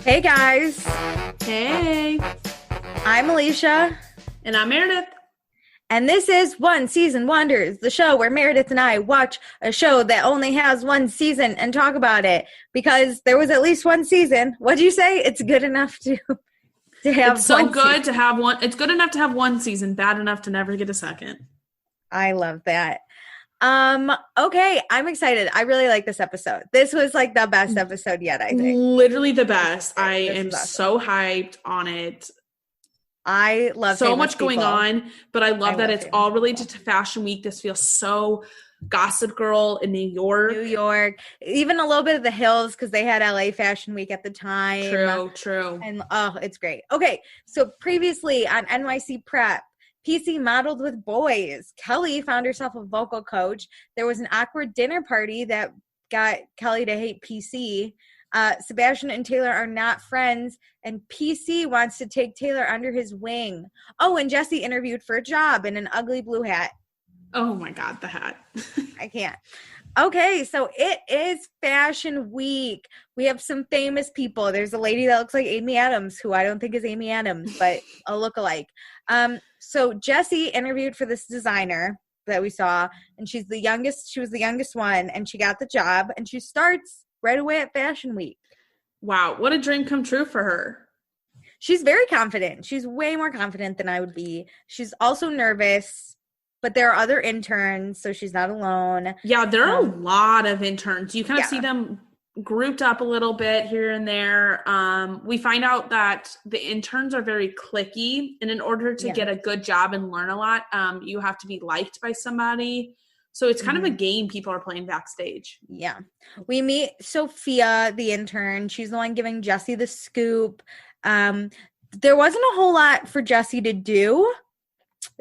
Hey guys, Hey, I'm Alicia, and I'm Meredith. and this is One Season Wonders, the show where Meredith and I watch a show that only has one season and talk about it because there was at least one season. What'd you say? It's good enough to It's have so one good season. to have one. It's good enough to have one season, bad enough to never get a second. I love that. Okay, I'm excited. I really like this episode. This was like the best episode yet, I think. Literally the best. I This am is awesome. so hyped on it. I love So famous much going people. on, but I I love that love it's famous all related people. to Fashion Week. This feels so Gossip Girl in New New York. York, even a little bit of the hills because they had LA Fashion Week at the time. True, true. And oh, it's great. Okay, so previously on NYC Prep, PC modeled with boys. Kelly found herself a vocal coach. There was an awkward dinner party that got Kelly to hate PC. Sebastian and Taylor are not friends, and PC wants to take Taylor under his wing. Oh, and Jesse interviewed for a job in an ugly blue hat. Oh my God, the hat. I can't. Okay, so it is Fashion Week. We have some famous people. There's a lady that looks like Amy Adams, who I don't think is Amy Adams, but a lookalike. So Jessie interviewed for this designer that we saw, and she's the youngest. She was the youngest one, and she got the job, and she starts right away at Fashion Week. Wow, what a dream come true for her. She's very confident. She's way more confident than I would be. She's also nervous, but there are other interns, so she's not alone. Yeah, there are a lot of interns. You kind of Yeah. see them grouped up a little bit here and there. We find out that the interns are very cliquey, and in order to get a good job and learn a lot, you have to be liked by somebody. So it's kind of a game people are playing backstage. Yeah. We meet Sophia, the intern. She's the one giving Jesse the scoop. There wasn't a whole lot for Jesse to do.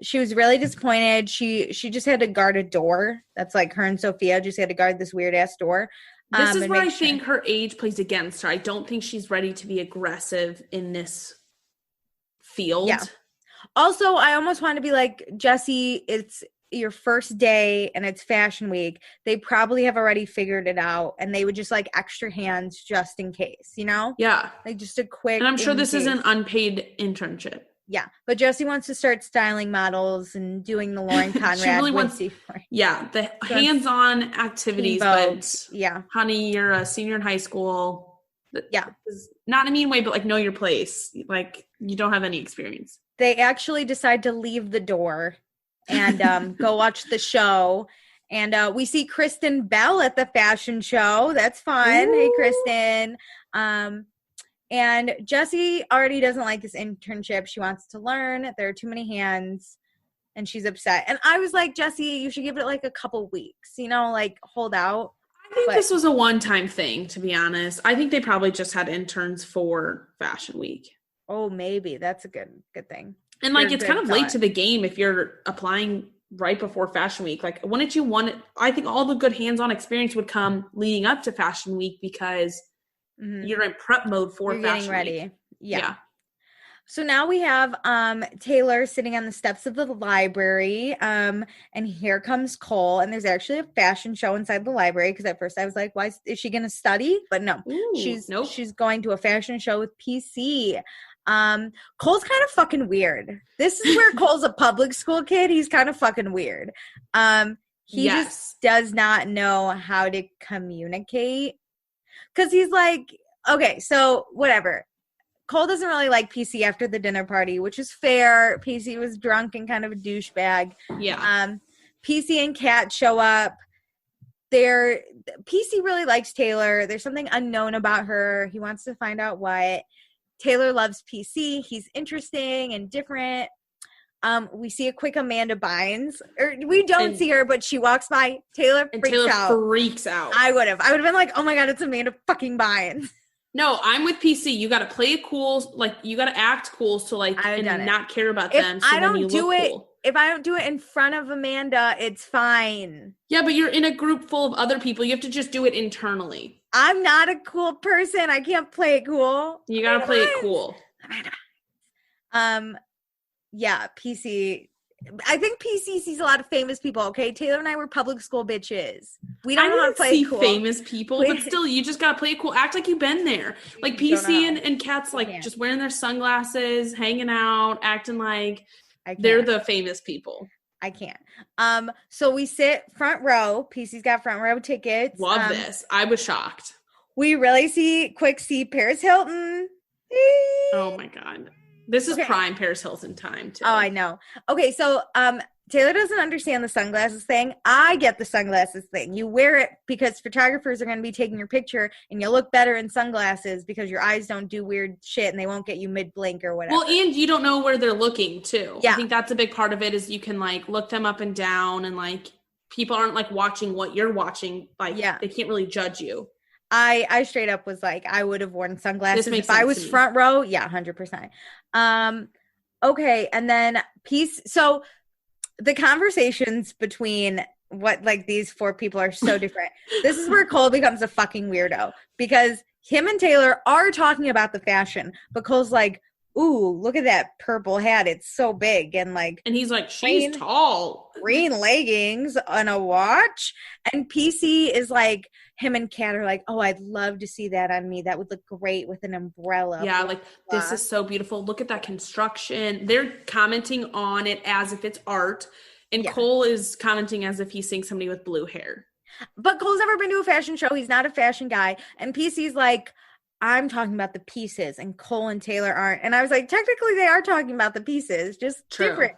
She was really disappointed. She just had to guard a door. That's like her and Sophia just had to guard this weird ass door. This is and where make I sure. think her age plays against her. I don't think she's ready to be aggressive in this field. Yeah. Also, I almost want to be like, Jesse, it's your first day and it's Fashion Week. They probably have already figured it out, and they would just like extra hands just in case, you know? Yeah. Like just a quick. And I'm sure this is an case. unpaid internship. Yeah, but Jessie wants to start styling models and doing the Lauren Conrad. She really wants, the hands-on activities. But yeah, honey, you're a senior in high school. Yeah, not in a mean way, but like know your place. Like you don't have any experience. They actually decide to leave the door and go watch the show. And we see Kristen Bell at the fashion show. That's fun. Ooh. Hey, Kristen. And Jessie already doesn't like this internship. She wants to learn. There are too many hands, and she's upset. And I was like, Jessie, you should give it like a couple weeks, like hold out. I think this was a one-time thing, to be honest. I think they probably just had interns for Fashion Week. Oh, maybe. That's a good thing. And like, it's kind of late to the game if you're applying right before Fashion Week. Like, wouldn't you want it? I think all the good hands-on experience would come leading up to Fashion Week because you're in prep mode for Fashion ready. Week. Yeah. So now we have Taylor sitting on the steps of the library, and here comes Cole, and there's actually a fashion show inside the library, because at first I was like, why is she going to study? But no, she's going to a fashion show with PC. Cole's kind of fucking weird. This is where Cole's a public school kid. He's kind of fucking weird. He just does not know how to communicate. Because he's like, okay, so whatever. Cole doesn't really like PC after the dinner party, which is fair. PC was drunk and kind of a douchebag. Yeah. PC and Kat show up. PC really likes Taylor. There's something unknown about her. He wants to find out what. Taylor loves PC. He's interesting and different. We see a quick Amanda Bynes. Or we don't see her, but she walks by. Taylor freaks out. I would have been like, oh my God, it's Amanda fucking Bynes. No, I'm with PC. You got to play it cool. Like, you got to act cool so, like, and not care about them. So I don't do it. Cool. If I don't do it in front of Amanda, it's fine. Yeah, but you're in a group full of other people. You have to just do it internally. I'm not a cool person. I can't play it cool. You got to play it cool. Yeah, PC I think PC sees a lot of famous people. Okay, Taylor and I were public school bitches. We don't know how to play cool. Famous people, but still, you just gotta play it cool. Act like you've been there. Like PC and Kat's like just wearing their sunglasses, hanging out, acting like they're the famous people. I can't. So we sit front row. PC's got front row tickets. Love this. I was shocked. We really see Paris Hilton. Oh my God. This is prime Paris Hilton time too. Oh, I know. Okay, so Taylor doesn't understand the sunglasses thing. I get the sunglasses thing. You wear it because photographers are going to be taking your picture, and you look better in sunglasses because your eyes don't do weird shit, and they won't get you mid-blink or whatever. Well, and you don't know where they're looking too. Yeah. I think that's a big part of it is you can like look them up and down, and like people aren't like watching what you're watching. Like they can't really judge you. I straight up was like, I would have worn sunglasses if I was front row. Yeah, 100%. Okay, and then so the conversations between these four people are so different. This is where Cole becomes a fucking weirdo because him and Taylor are talking about the fashion, but Cole's like, ooh, look at that purple hat. It's so big. And he's like, she's tall. Green leggings and a watch. And PC is like, him and Kat are like, oh, I'd love to see that on me. That would look great with an umbrella. Yeah, this is so beautiful. Look at that construction. They're commenting on it as if it's art. And Cole is commenting as if he's seeing somebody with blue hair. But Cole's never been to a fashion show. He's not a fashion guy. And PC's like, I'm talking about the pieces, and Cole and Taylor aren't. And I was like, technically they are talking about the pieces, just different.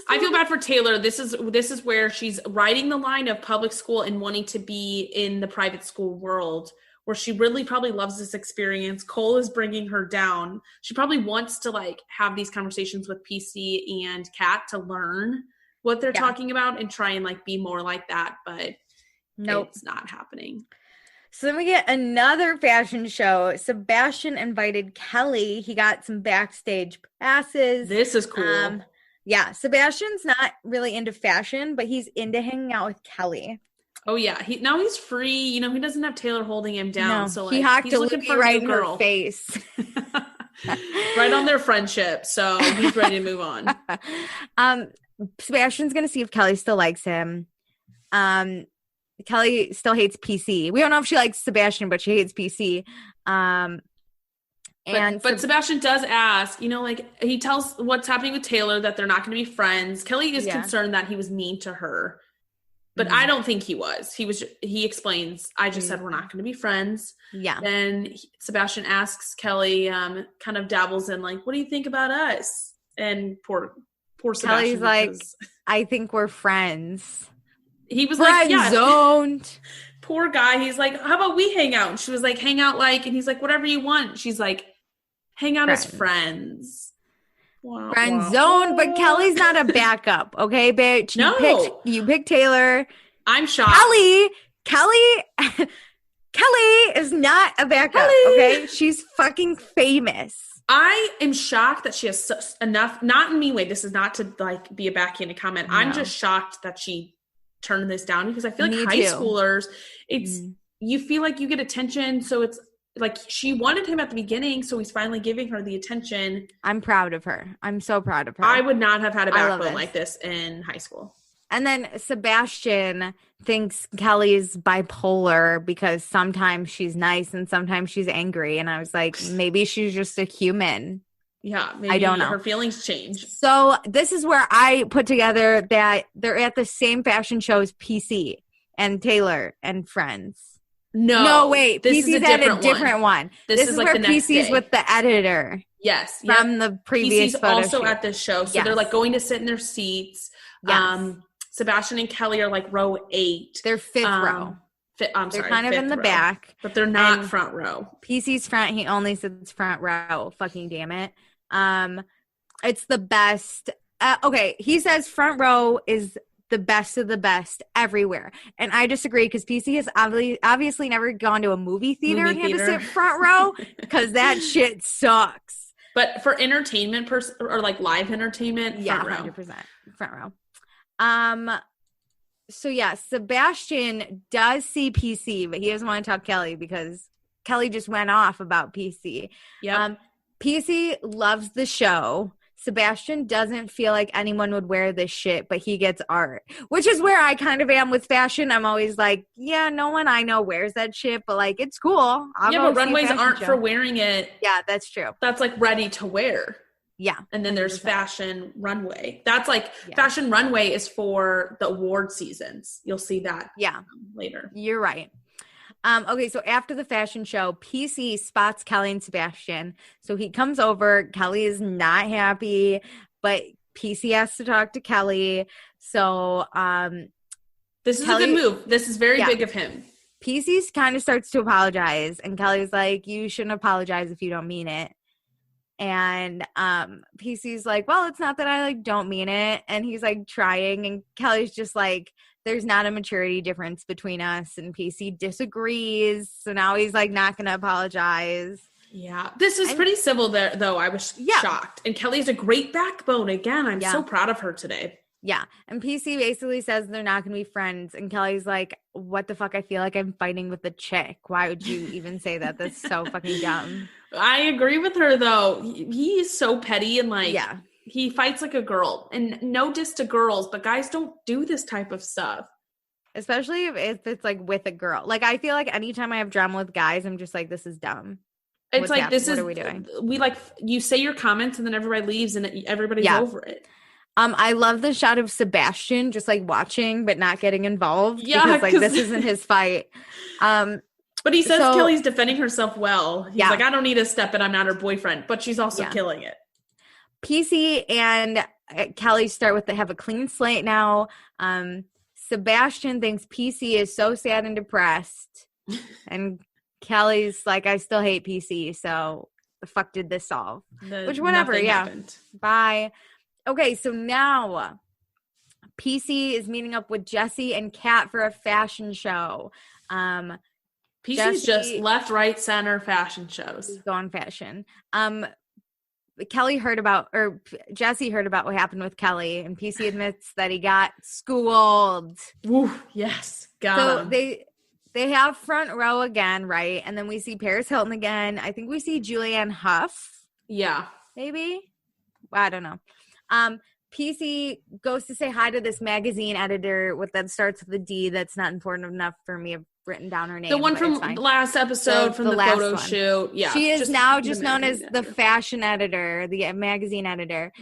I feel bad for Taylor. This is where she's riding the line of public school and wanting to be in the private school world, where she really probably loves this experience. Cole is bringing her down. She probably wants to have these conversations with PC and Kat to learn what they're talking about and try and be more like that. But it's not happening. So then we get another fashion show. Sebastian invited Kelly. He got some backstage passes. This is cool. Yeah, Sebastian's not really into fashion, but he's into hanging out with Kelly. Oh yeah, now he's free. He doesn't have Taylor holding him down. No, so he hocked a looking for right in her face, right on their friendship. So he's ready to move on. Sebastian's gonna see if Kelly still likes him. Kelly still hates PC. We don't know if she likes Sebastian, but she hates PC. But Sebastian does ask, he tells what's happening with Taylor, that they're not going to be friends. Kelly is concerned that he was mean to her, but I don't think he was. He explains, I just said we're not going to be friends. Yeah. Then Sebastian asks Kelly, kind of dabbles in what do you think about us? And poor Sebastian. Kelly's like, I think we're friends. He was zoned. Poor guy. He's like, how about we hang out? And she was like, hang out and he's like, whatever you want. She's like, hang out as friends. Wow, friend zone, but Kelly's not a backup, okay, bitch? You picked Taylor. I'm shocked. Kelly is not a backup, okay? She's fucking famous. I am shocked that she has enough, not in me way, this is not to be a backhanded comment. No. I'm just shocked that she turned this down because I feel like high schoolers, you feel like you get attention. So it's she wanted him at the beginning, so he's finally giving her the attention. I'm proud of her. I'm so proud of her. I would not have had a backbone like this in high school. And then Sebastian thinks Kelly's bipolar because sometimes she's nice and sometimes she's angry. And I was like, maybe she's just a human. Yeah, maybe I don't know. Her feelings change. So this is where I put together that they're at the same fashion show as PC and Taylor and friends. No, wait. This PC's at a different one. This is where PC's with the editor. Yes. From the previous PC's also at this show. So they're going to sit in their seats. Yes. Sebastian and Kelly are row 8. They're fifth row. They're kind of in the back. But they're not front row. PC's front. He only sits front row. Fucking damn it. It's the best. Okay, he says front row is the best of the best everywhere, and I disagree because PC has obviously never gone to a movie theater and had to sit front row because that shit sucks. But for entertainment or live entertainment, front row. 100% front row. So yeah, Sebastian does see PC, but he doesn't want to talk Kelly because Kelly just went off about PC. Yeah. PC loves the show. Sebastian doesn't feel like anyone would wear this shit, but he gets art, which is where I kind of am with fashion. I'm always like, yeah, no one I know wears that shit, but like, it's cool. But runways aren't for wearing it. Yeah, that's true. That's like ready to wear. Yeah. And then there's 100%. Fashion runway. That's like fashion runway is for the award seasons. You'll see that later. You're right. Okay, so after the fashion show, PC spots Kelly and Sebastian. So he comes over. Kelly is not happy, but PC has to talk to Kelly. So this is Kelly, a good move. This is very big of him. PC kind of starts to apologize, and Kelly's like, you shouldn't apologize if you don't mean it. And PC's like, well, it's not that I like don't mean it. And he's like trying, and Kelly's just like, there's not a maturity difference between us, and PC disagrees. So now he's like not going to apologize. Yeah. This is pretty civil there, though. I was shocked. And Kelly's a great backbone. Again, I'm so proud of her today. Yeah. And PC basically says they're not going to be friends. And Kelly's like, what the fuck? I feel like I'm fighting with a chick. Why would you even say that? That's so fucking dumb. I agree with her, though. He is so petty and like, he fights like a girl. And no diss to girls, but guys don't do this type of stuff. Especially if it's like with a girl. Like, I feel like anytime I have drama with guys, I'm just like, this is dumb. It's like, what are we doing? We like, you say your comments and then everybody leaves and everybody's over it. I love the shot of Sebastian just like watching but not getting involved. Yeah, because like this isn't his fight. But he says Kelly's defending herself well. He's like, I don't need to step in. I'm not her boyfriend, but she's also killing it. PC and Kelly have a clean slate now. Sebastian thinks PC is so sad and depressed, and Kelly's like, I still hate PC. So the fuck did this solve? Which whatever, happened. Bye. Okay, so now PC is meeting up with Jesse and Kat for a fashion show. PC's just left, right, center fashion shows. He's going fashion. Jesse heard about what happened with Kelly, and PC admits that he got schooled. Woo, yes, got him. They have front row again, right? And then we see Paris Hilton again. I think we see Julianne Hough. Yeah. Maybe? I don't know. PC goes to say hi to this magazine editor that starts with a D. That's not important enough for me. I've written down her name. The one from last episode from the photo shoot. Yeah. She is now just known as the fashion editor, the magazine editor.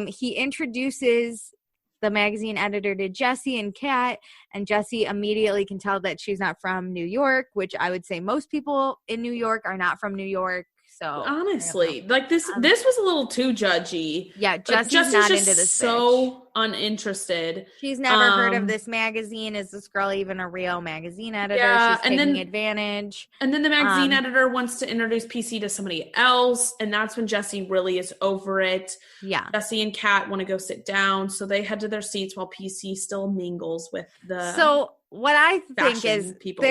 He introduces the magazine editor to Jesse and Kat, and Jesse immediately can tell that she's not from New York, which I would say most people in New York are not from New York. So honestly, like this was a little too judgy. Yeah, Jesse's not into this. So uninterested. She's never heard of this magazine. Is this girl even a real magazine editor? Yeah, she's taking advantage. And then the magazine editor wants to introduce PC to somebody else, and that's when Jesse really is over it. Yeah, Jesse and Kat want to go sit down, so they head to their seats while PC still mingles with the. So what I think is people.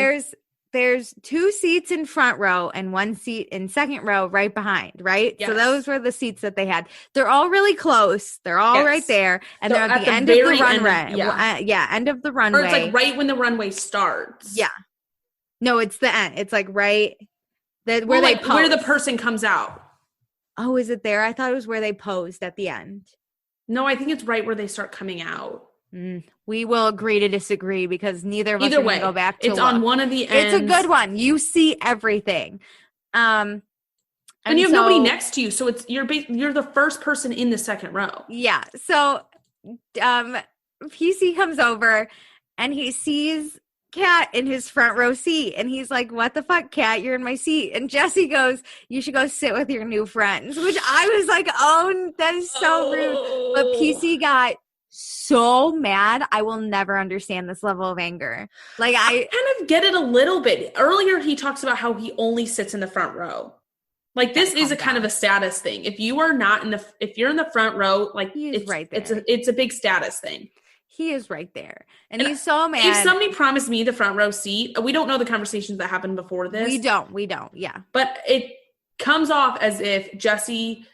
There's 2 seats in front row and 1 seat in second row right behind, right? Yes. So those were the seats that they had. They're all really close. They're all right there. And they're at the end of the runway. End of the runway. Or it's like right when the runway starts. Yeah. No, it's the end. It's like right where the person comes out. Oh, is it there? I thought it was where they posed at the end. No, I think it's right where they start coming out. We will agree to disagree because neither of us are going to go back to it's on one of the ends. It's a good one. You see everything. And you have nobody next to you, so you're the first person in the second row. Yeah. So PC comes over and he sees Kat in his front row seat, and he's like, what the fuck, Kat? You're in my seat. And Jesse goes, you should go sit with your new friends, which I was like, oh, that is so rude. But PC got so mad. I will never understand this level of anger. Like I kind of get it a little bit. Earlier he talks about how he only sits in the front row. Like this is a kind of a status thing. If you are not if you're in the front row, like it's right there. It's a big status thing. He is right there. And he's so mad. If somebody promised me the front row seat, we don't know the conversations that happened before this. We don't. Yeah. But it comes off as if Jesse,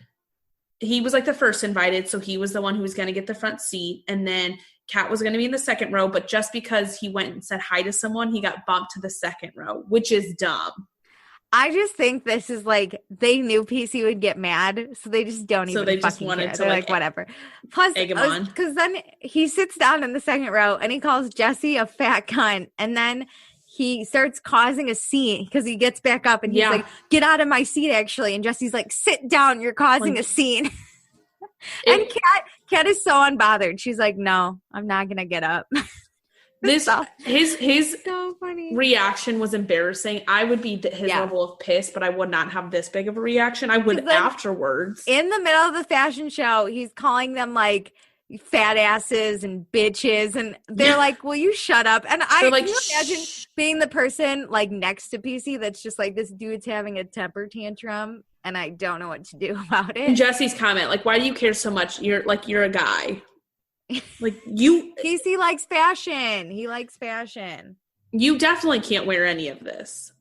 he was like the first invited, so he was the one who was going to get the front seat. And then Kat was going to be in the second row, but just because he went and said hi to someone, he got bumped to the second row, which is dumb. I just think this is like they knew PC would get mad, so they just don't So even they just fucking wanted care. to They're like whatever. Plus, egg him on. because then he sits down in the second row and he calls Jesse a fat cunt, and then he starts causing a scene because he gets back up and he's like, "Get out of my seat!" Actually, and Jesse's like, "Sit down! You're causing a scene." And Kat is so unbothered. She's like, "No, I'm not gonna get up." His so funny. reaction was embarrassing. I would be his level of piss, but I would not have this big of a reaction. I would afterwards. In the middle of the fashion show, he's calling them like fat asses and bitches, and they're like, "Will you shut up?" And can you imagine being the person like next to PC that's just like, this dude's having a temper tantrum and I don't know what to do about it. And Jesse's comment, like, why do you care so much? You're a guy. Like, you PC likes fashion. He likes fashion. You definitely can't wear any of this.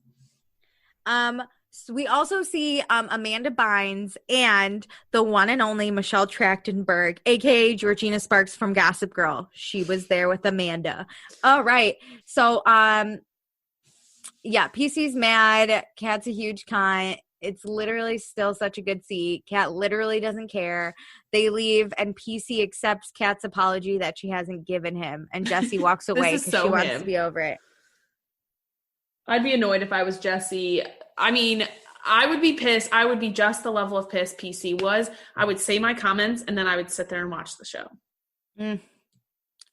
So we also see Amanda Bynes and the one and only Michelle Trachtenberg, aka Georgina Sparks from Gossip Girl. She was there with Amanda. All right. So PC's mad. Kat's a huge cunt. It's literally still such a good seat. Kat literally doesn't care. They leave, and PC accepts Kat's apology that she hasn't given him, and Jesse walks away because she wants to be over it. I'd be annoyed if I was Jesse. I mean, I would be pissed. I would be just the level of pissed PC was. I would say my comments, and then I would sit there and watch the show.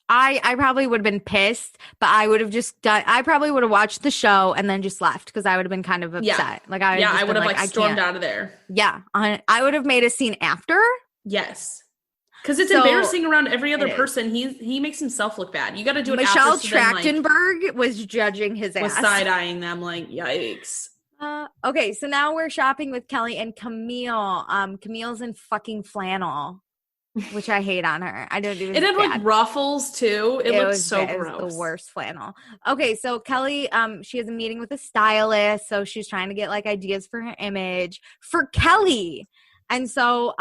I probably would have been pissed, but I would have I probably would have watched the show and then just left because I would have been kind of upset. I would have like stormed out of there. Yeah. I would have made a scene after. Yes. Because it's embarrassing around every other person. He makes himself look bad. You got to do it Michelle after. Trachtenberg was judging his ass. Was side-eyeing them like, yikes. Okay, so now we're shopping with Kelly and Camille. Camille's in fucking flannel, which I hate on her. I don't do it. It had like ruffles too. It looked so gross. It was the worst flannel. Okay, so Kelly, she has a meeting with a stylist, so she's trying to get like ideas for her image for Kelly. And so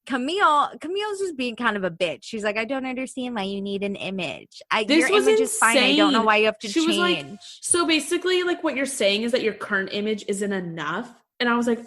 Camille's just being kind of a bitch. She's like, I don't understand why you need an image. Your image is fine. I don't know why you have to change. Was like, so basically, like what you're saying is that your current image isn't enough. And I was like,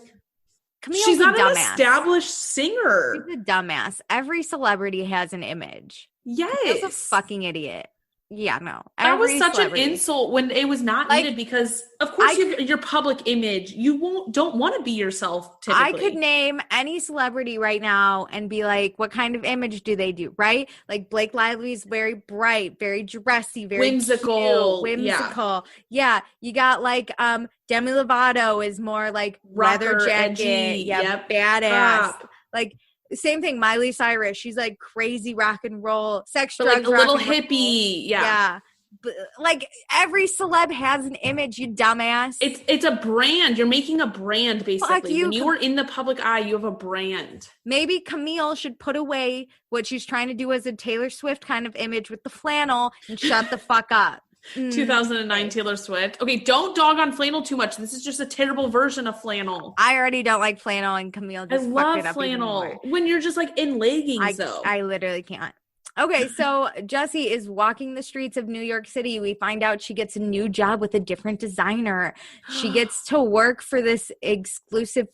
she's not an established singer. She's a dumbass. Every celebrity has an image. Yes. She's a fucking idiot. Yeah, no. That was such an insult when it was not needed because, of course, your public image, you don't want to be yourself typically. I could name any celebrity right now and be like, what kind of image do they do, right? Like Blake Lively's very bright, very dressy, very whimsical. Yeah. You got like Demi Lovato is more like leather jacket. Edgy. Yeah, badass. Like, same thing, Miley Cyrus. She's like crazy rock and roll, sex, drugs, like a little hippie. Yeah. But, like every celeb has an image, you dumbass. It's a brand. You're making a brand, basically. When you are in the public eye, you have a brand. Maybe Camille should put away what she's trying to do as a Taylor Swift kind of image with the flannel and shut the fuck up. 2009 Taylor Swift. Okay, don't dog on flannel too much. This is just a terrible version of flannel. I already don't like flannel, and Camille just fucked it up flannel even more. When you're just like in leggings, though. I literally can't. Okay, so Jessie is walking the streets of New York City. We find out she gets a new job with a different designer. She gets to work for this exclusive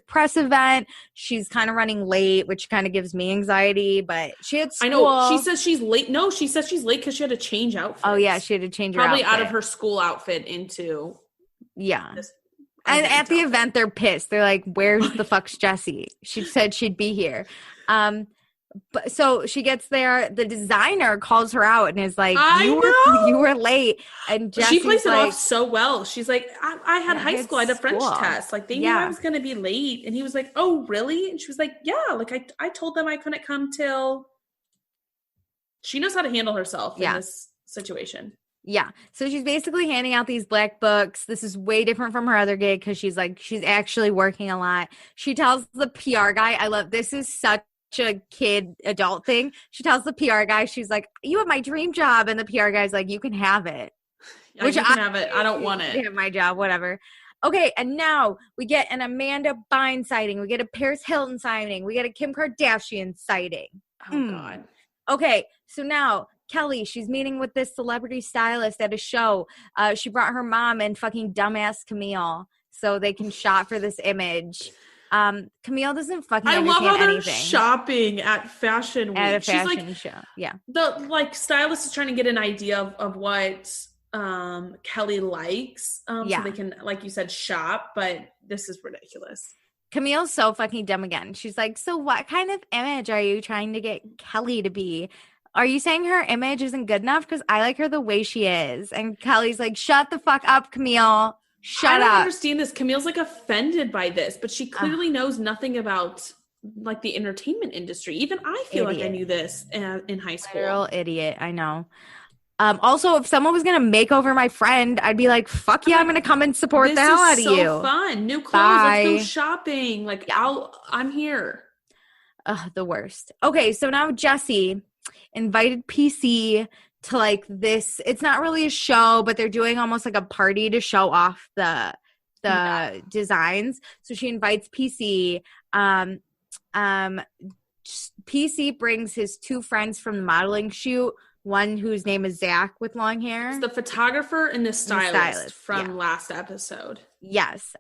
press event. She's kind of running late, which kind of gives me anxiety, but she had school. I know. She says she's late. No, she says she's late because she had to change outfits. Oh, yeah, she had to change her outfit. Probably out of her school outfit into... Yeah. And at the event, they're pissed. They're like, where's the fuck's Jessie? She said she'd be here. But so she gets there. The designer calls her out and is like, "You were late." And she plays it off so well. She's like, "I had high school. I had a French test. Like they knew I was going to be late." And he was like, "Oh, really?" And she was like, "Yeah. Like I told them I couldn't come till." She knows how to handle herself in this situation. Yeah. So she's basically handing out these black books. This is way different from her other gig because she's actually working a lot. She tells the PR guy, this is such a adult thing. She tells the PR guy, she's like, you have my dream job. And the PR guy's like, you can have it. Yeah, which you can have it. I don't want it. Have my job, whatever. Okay. And now we get an Amanda Bynes sighting. We get a Paris Hilton sighting. We get a Kim Kardashian sighting. Oh, God. Okay. So now Kelly, she's meeting with this celebrity stylist at a show. She brought her mom and fucking dumbass Camille so they can shop for this image. Camille doesn't fucking I understand love how they're anything. shopping at fashion week. At a She's fashion like, show. Yeah. The like stylist is trying to get an idea of what Kelly likes. So they can, like you said, shop, but this is ridiculous. Camille's so fucking dumb again. She's like, so what kind of image are you trying to get Kelly to be? Are you saying her image isn't good enough? Because I like her the way she is. And Kelly's like, shut the fuck up, Camille. Shut up. I don't understand this. Camille's like offended by this, but she clearly knows nothing about like the entertainment industry. Even I feel like I knew this in high school. Literal idiot. I know. Also, if someone was going to make over my friend, I'd be like, fuck yeah, I'm going to come and support the hell out of you. This is so fun. New clothes. Let's go shopping. Like, I'm here. The worst. Okay, so now Jessie invited PC to like this. It's not really a show, but they're doing almost like a party to show off the designs. So she invites PC. PC brings his two friends from the modeling shoot. One whose name is Zach with long hair. It's the photographer and the stylist from last episode. Yes.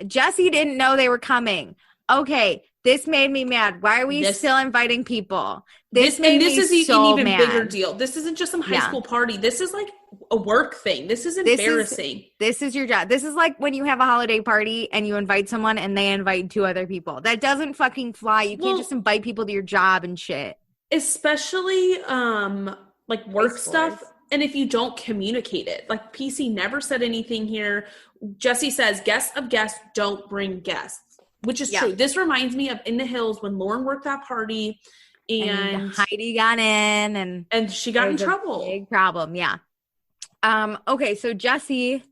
Jessie didn't know they were coming. Okay, this made me mad. Why are we still inviting people? This is an even bigger deal. This isn't just some high school party. This is like a work thing. This is embarrassing. This is your job. This is like when you have a holiday party and you invite someone and they invite two other people. That doesn't fucking fly. You can't just invite people to your job and shit. Especially like work stuff. And if you don't communicate it, like PC never said anything here. Jessie says guests of guests don't bring guests, which is true. This reminds me of In the Hills when Lauren worked that party and Heidi got in and she got in trouble. Big problem. Yeah. Okay. So Jessie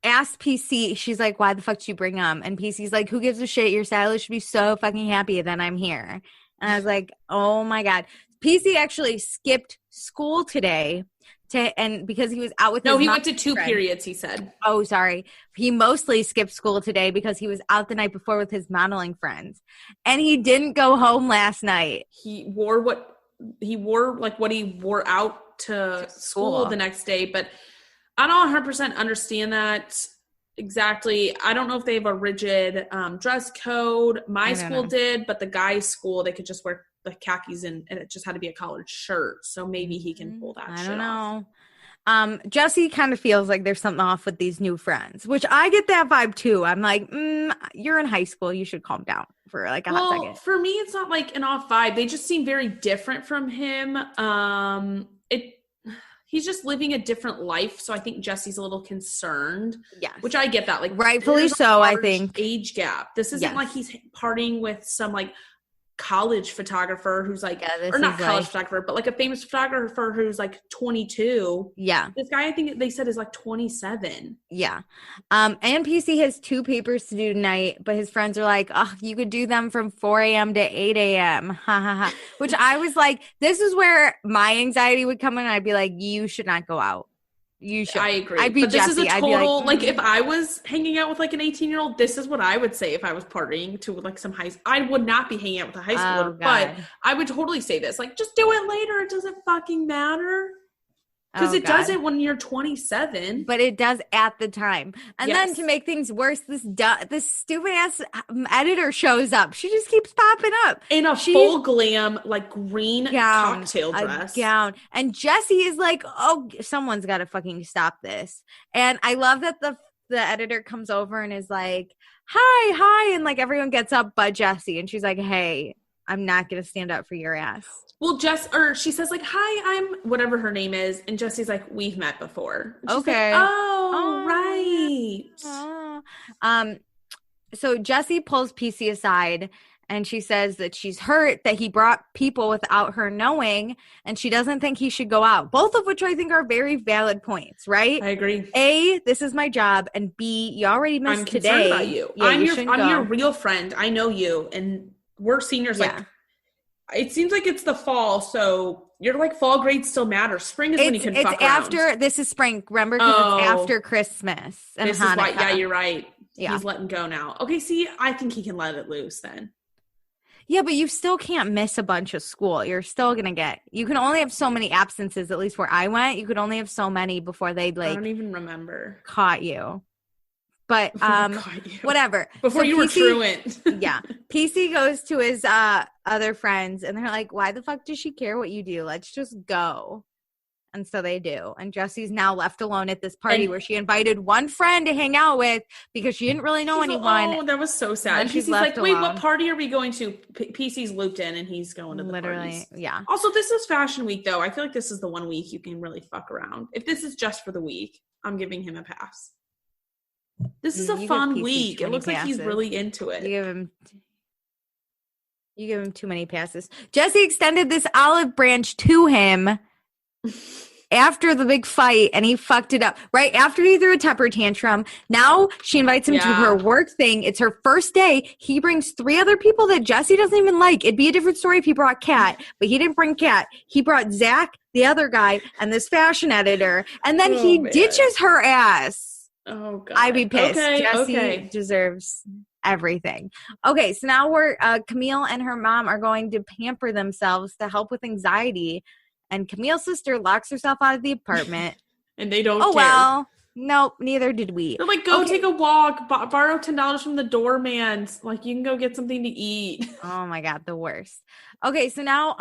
asked PC, she's like, why the fuck did you bring him? And PC's like, who gives a shit? Your stylist should be so fucking happy that I'm here. And I was like, oh my God. PC actually skipped school today because he was out with his he went to two periods, he said. Oh, sorry. He mostly skipped school today because he was out the night before with his modeling friends. And he didn't go home last night. He wore what he wore out to school the next day. But I don't 100% understand that exactly. I don't know if they have a rigid dress code. My school did, but the guys' school, they could just wear the khakis and it just had to be a collared shirt. So maybe he can pull that shit off. I don't know. Jessie kind of feels like there's something off with these new friends, which I get that vibe too. I'm like, you're in high school. You should calm down for like a hot second. For me, it's not like an off vibe. They just seem very different from him. He's just living a different life. So I think Jessie's a little concerned. Yeah. Which I get that. Like rightfully so, I think. Age gap. This isn't like he's partying with some like college photographer who's like, or not college photographer, but like a famous photographer who's like 22. Yeah. This guy, I think they said is like 27. Yeah. And PC has 2 papers to do tonight, but his friends are like, oh, you could do them from 4 a.m. to 8 a.m. Ha ha ha. Which I was like, this is where my anxiety would come in. I'd be like, you should not go out. You should. I agree. I'd be but Jessie. This is a total, like if I was hanging out with like an 18-year-old, this is what I would say if I was partying to like some I would not be hanging out with a high schooler, but I would totally say this, like, just do it later. It doesn't fucking matter. Because it doesn't when you're 27. But it does at the time. And then to make things worse, this stupid ass editor shows up. She just keeps popping up. In a full glam, like green cocktail dress. Gown. And Jessie is like, oh, someone's got to fucking stop this. And I love that the editor comes over and is like, hi. And like everyone gets up but Jessie. And she's like, hey, I'm not going to stand up for your ass. Well, she says like, hi, I'm whatever her name is. And Jessie's like, we've met before. Okay. Like, right. So Jessie pulls PC aside and she says that she's hurt that he brought people without her knowing. And she doesn't think he should go out. Both of which I think are very valid points, right? I agree. A, this is my job. And B, you already missed today. I'm concerned about you. Yeah, I'm your real friend. I know you. And we're seniors. Like, it seems like it's the fall, so you're like fall grades still matter. Spring is when you can fuck around. This is spring, remember? Because it's after Christmas and this Hanukkah. Is why, you're right. Yeah. He's letting go now. Okay, see, I think he can let it loose then. Yeah, but you still can't miss a bunch of school. You're still gonna you can only have so many absences, at least where I went. You could only have so many before they'd I don't even remember. caught you. But whatever. Before you were truant. Yeah. PC goes to his other friends and they're like, why the fuck does she care what you do? Let's just go. And so they do. And Jesse's now left alone at this party where she invited one friend to hang out with because she didn't really know anyone. Oh, that was so sad. And PC's like, wait, what party are we going to? PC's looped in and he's going to the parties. Yeah. Also, this is fashion week, though. I feel like this is the one week you can really fuck around. If this is just for the week, I'm giving him a pass. This is a fun week. It looks like he's really into it. You give him too many passes. Jesse extended this olive branch to him after the big fight, and he fucked it up. Right after he threw a temper tantrum, now she invites him to her work thing. It's her first day. He brings 3 other people that Jesse doesn't even like. It'd be a different story if he brought Kat, but he didn't bring Kat. He brought Zach, the other guy, and this fashion editor, and then he ditches her ass. Oh, God. I'd be pissed. Jesse deserves everything. Okay, so now Camille and her mom are going to pamper themselves to help with anxiety. And Camille's sister locks herself out of the apartment. And they don't care. Well, nope, neither did we. They're like, go take a walk, borrow $10 from the doorman. Like, you can go get something to eat. Oh my God, the worst. Okay, so now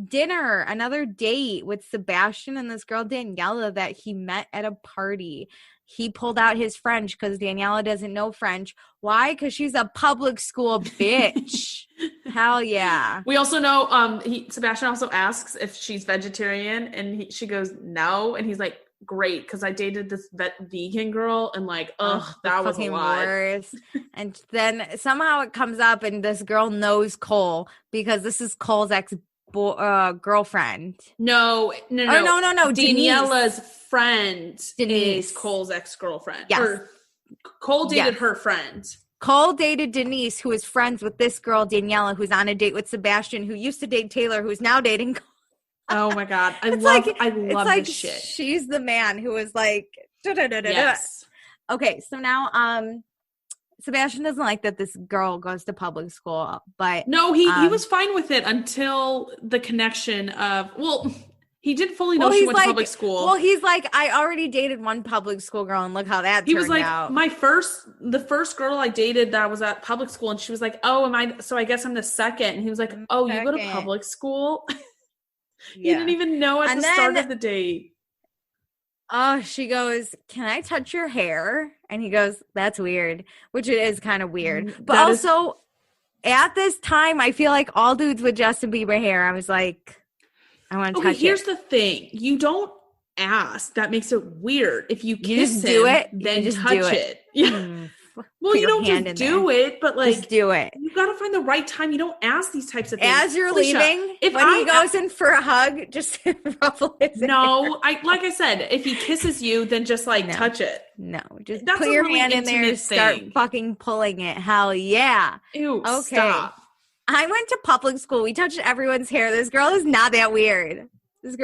dinner, another date with Sebastian and this girl Daniela that he met at a party. He pulled out his French because Daniela doesn't know French. Why? Because she's a public school bitch. Hell yeah. We also know Sebastian also asks if she's vegetarian, and she goes, no. And he's like, great, because I dated this vegan girl, and like, that was a lot. Worse. And then somehow it comes up, and this girl knows Cole because this is Cole's girlfriend. No. Daniela's friend Denise. Is Cole's ex-girlfriend. Yes. Cole dated her friend. Cole dated Denise, who is friends with this girl, Daniela, who's on a date with Sebastian, who used to date Taylor, who's now dating Cole. Oh my God. I love this shit. She's the man who was like, yes. Okay, so now Sebastian doesn't like that this girl goes to public school, but no, he was fine with it until the connection of, he didn't fully know she went to public school. Well, he's like, I already dated one public school girl, and look how that turned out. He was like, the first girl I dated that was at public school, and she was like, oh, so I guess I'm the second. And he was like, oh, you go to public school? You didn't even know at the start of the date. Oh, she goes, can I touch your hair? And he goes, that's weird, which it is kind of weird. But also, at this time, I feel like all dudes with Justin Bieber hair, I was like, I want to touch it. Here's the thing. You don't ask. That makes it weird. If you kiss do it, then just touch it. Yeah. Well, you don't just do it, but like, just do it. You got to find the right time. You don't ask these types of things. As you're leaving, when he goes in for a hug, just ruffle his hair. Like I said, if he kisses you, then just touch it. No, just put your hand in there and start fucking pulling it. Hell yeah. Ew, okay. Stop. I went to public school. We touched everyone's hair. This girl is not that weird. If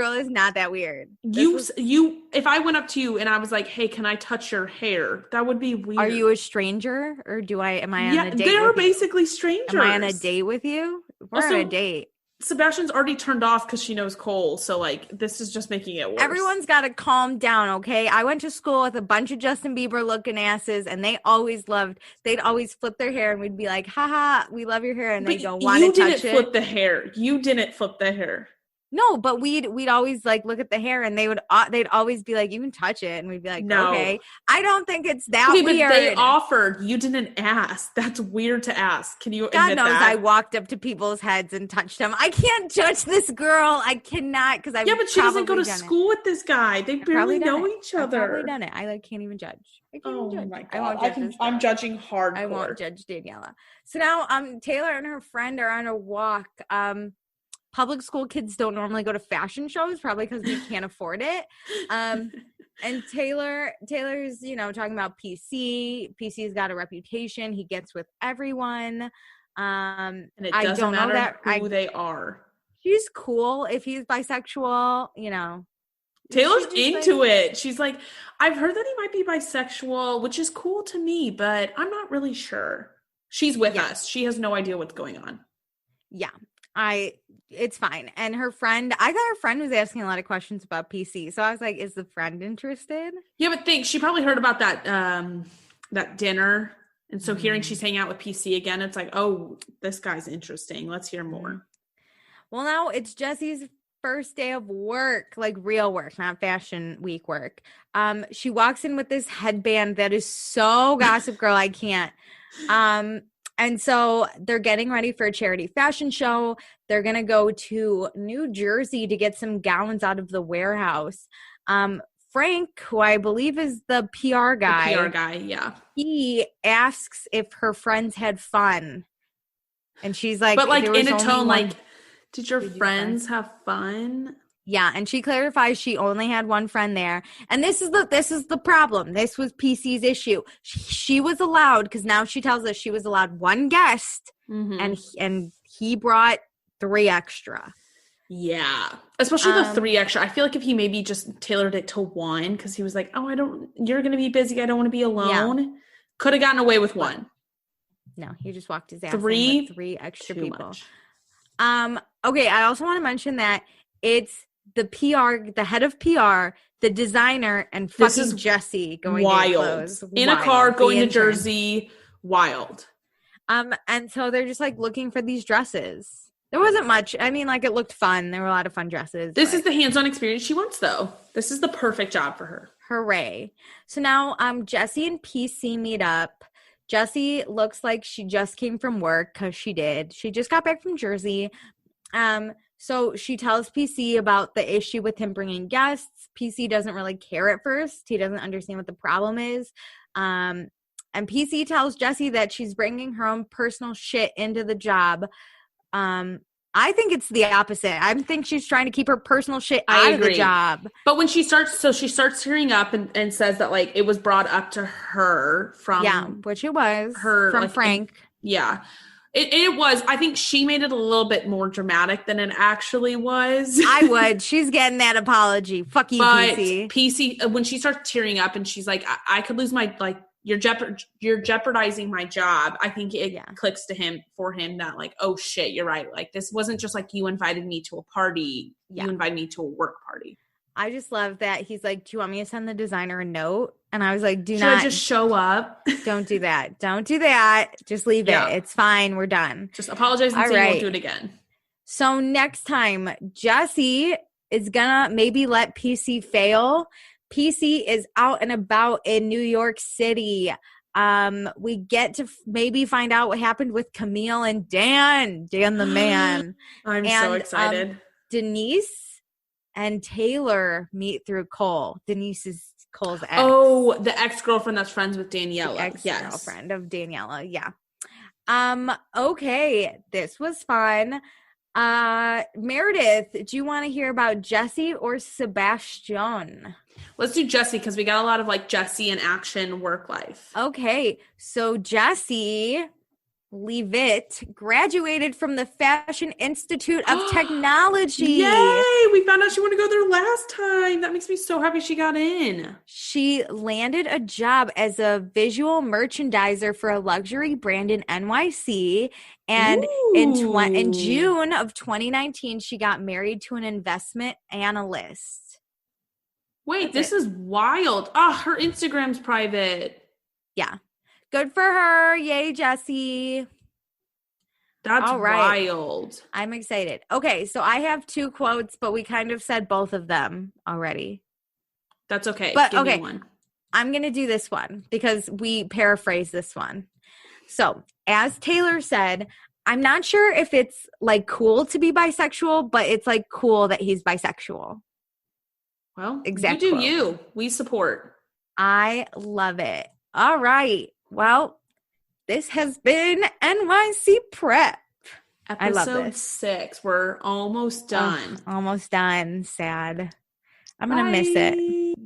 I went up to you and I was like, hey, can I touch your hair? That would be weird. Are you a stranger or am I on a date? They're basically strangers. Am I on a date with you? We're on a date. Sebastian's already turned off because she knows Cole. So this is just making it worse. Everyone's got to calm down. Okay. I went to school with a bunch of Justin Bieber looking asses, and they'd always flip their hair, and we'd be like, haha, we love your hair. And they don't want to touch it. You didn't flip the hair. You didn't flip the hair. No, but we'd always look at the hair, and they'd always be like, you can touch it, and we'd be like, no. Okay. I don't think it's that weird. But they offered. You didn't ask. That's weird to ask. Can you God admit knows that? I walked up to people's heads and touched them. I can't judge this girl. I cannot because I but she doesn't go to school with this guy. They barely know each other. I've probably done it. I can't even judge. I can't even judge. My God. I won't judge I'm judging hardcore. I won't judge Daniela. So now Taylor and her friend are on a walk. Public school kids don't normally go to fashion shows, probably because we can't afford it. And Taylor's, talking about PC. PC's got a reputation. He gets with everyone. And it doesn't matter who they are. She's cool if he's bisexual, Taylor's into it. She's like, I've heard that he might be bisexual, which is cool to me, but I'm not really sure. She's with us. She has no idea what's going on. Yeah. It's fine. And her friend, I thought her friend was asking a lot of questions about PC. So I was like, is the friend interested? Yeah, but she probably heard about that dinner. And so hearing she's hanging out with PC again, it's like, oh, this guy's interesting. Let's hear more. Well, now it's Jesse's first day of work, like real work, not fashion week work. She walks in with this headband that is so Gossip Girl, I can't. And so they're getting ready for a charity fashion show. They're going to go to New Jersey to get some gowns out of the warehouse. Frank, who I believe is the PR guy. The PR guy, yeah. He asks if her friends had fun. And she's like, but like in a tone like, did your friends have fun? Yeah, and she clarifies she only had one friend there. And this is the problem. This was PC's issue. She was allowed, because now she tells us she was allowed one guest, and he brought 3 extra. Yeah, especially the 3 extra. I feel like if he maybe just tailored it to 1, because he was like, oh, you're going to be busy. I don't want to be alone. Yeah. Could have gotten away with 1. No, he just walked his ass in with 3 extra people. Much. Okay, I also want to mention that it's the PR, the head of PR, the designer, and fucking Jesse going to get clothes. In a car going to Jersey. Wild. And so they're just like looking for these dresses. There wasn't much. I mean, like, it looked fun. There were a lot of fun dresses. This is the hands-on experience she wants, though. This is the perfect job for her. Hooray. So now Jesse and PC meet up. Jesse looks like she just came from work, because she did. She just got back from Jersey. So she tells PC about the issue with him bringing guests. PC doesn't really care at first. He doesn't understand what the problem is. And PC tells Jesse that she's bringing her own personal shit into the job. I think it's the opposite. I think she's trying to keep her personal shit out of the job. But when she starts tearing up and says that, like, it was brought up to her from... Yeah, which it was. From like, Frank. Yeah. It was. I think she made it a little bit more dramatic than it actually was. I would. She's getting that apology. Fuck you, PC. PC, when she starts tearing up and she's like, I could lose my, like, you're jeopardizing my job. I think it clicks for him that, like, oh shit, you're right. Like, this wasn't just like you invited me to a party. Yeah. You invited me to a work party. I just love that he's like, do you want me to send the designer a note? And I was like, Should I just show up? Don't do that. Don't do that. Just leave it. It's fine. We're done. Just apologize and say you won't do it again. So next time, Jesse is gonna maybe let PC fail. PC is out and about in New York City. We get to maybe find out what happened with Camille and Dan the man. I'm so excited. Denise and Taylor meet through Cole. Denise is Cole's ex. Oh, the ex-girlfriend that's friends with Daniela. The ex-girlfriend of Daniela, yeah. Okay, this was fun. Meredith, do you want to hear about Jesse or Sebastian? Let's do Jesse, because we got a lot of, like, Jesse in action work life. Okay, so Jesse Leavitt graduated from the Fashion Institute of Technology. Yay! We found out she wanted to go there last time. That makes me so happy she got in. She landed a job as a visual merchandiser for a luxury brand in NYC. And in June of 2019, she got married to an investment analyst. Wait, this is wild. Oh, her Instagram's private. Yeah. Good for her. Yay, Jessie. That's wild. I'm excited. Okay, so I have 2 quotes, but we kind of said both of them already. That's okay. But Give me one. I'm going to do this one because we paraphrase this one. So, as Taylor said, I'm not sure if it's, like, cool to be bisexual, but it's, like, cool that he's bisexual. Well, exactly. You do you. We support. I love it. All right. Well, this has been NYC Prep. Episode 6. We're almost done. Almost done. Sad. I'm going to miss it.